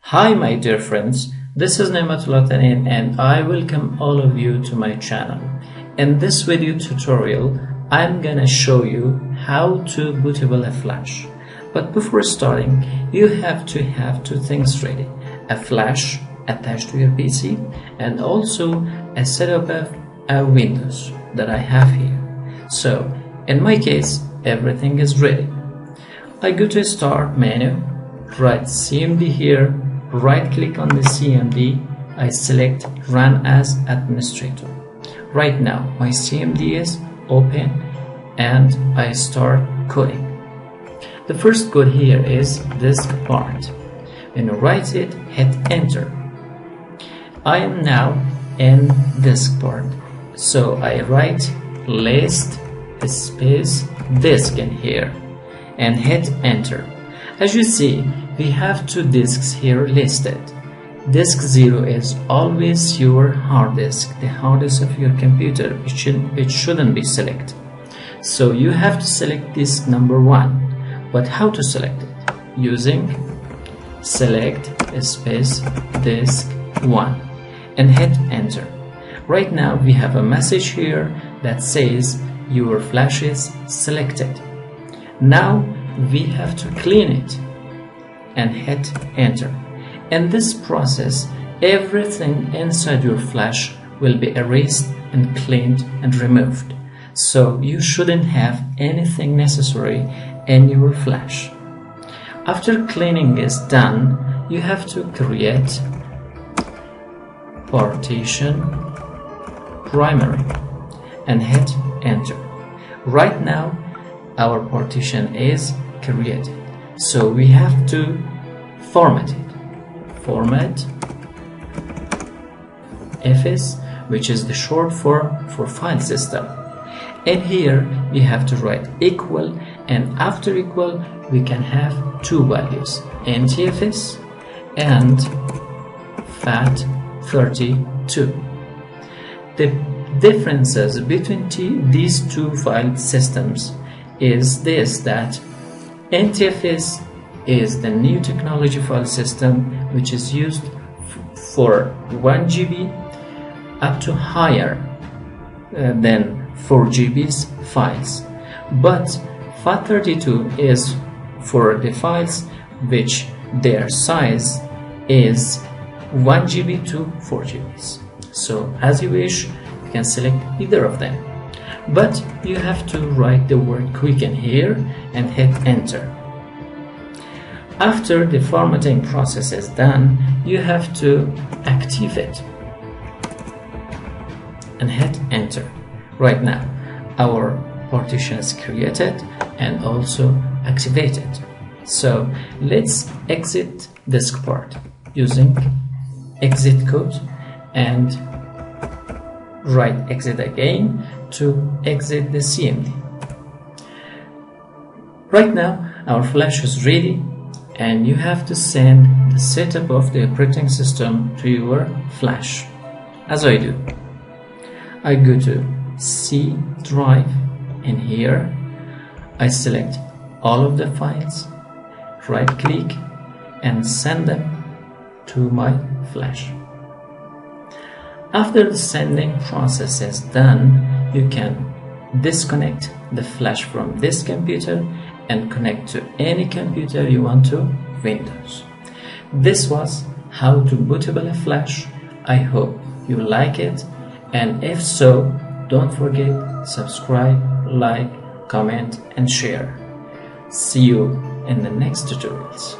Hi my dear friends, this is Tanin and I welcome all of you to my channel. In this video tutorial, I'm gonna show you how to bootable a flash. But before starting, you have to have two things ready. A flash attached to your PC and also a setup of a Windows that I have here. So, in my case, everything is ready. I go to Start menu, write CMD here, right click on the CMD, I select Run as Administrator. Right now my CMD is open and I start coding. The first code here is this part. When you write it, hit enter. I am now in this part, so I write list space disk in here and hit enter. As you see, we have two disks here listed. Disk 0 is always your hard disk, the hard disk of your computer. It shouldn't be selected. So you have to select disk number 1. But how to select it? Using select space disk 1 and hit enter. Right now we have a message here that says your flash is selected. Now we have to clean it and hit enter. In this process, everything inside your flash will be erased and cleaned and removed. So you shouldn't have anything necessary in your flash. After cleaning is done, you have to create partition primary and hit enter. Right now our partition is created, so we have to format it. Format FS, which is the short form for file system. And here we have to write equal, and after equal we can have two values, NTFS and FAT32. The differences between these two file systems is this, that NTFS is the new technology file system which is used for 1 GB up to higher than 4 GB's files, but FAT32 is for the files which their size is 1 GB to 4 GB's. So as you wish, you can select either of them, but you have to write the word quicken here and hit enter. After the formatting process is done, you have to activate and hit enter. Right now our partition is created and also activated. So let's exit this part using exit code and write exit again to exit the CMD. Right now our flash is ready and you have to send the setup of the operating system to your flash. As I do, I go to C drive, and here I select all of the files, right click and send them to my flash. After the sending process is done, you can disconnect the flash from this computer and connect to any computer you want to Windows. This was how to bootable a flash. I hope you like it, and if so, don't forget subscribe, like, comment and share. See you in the next tutorials.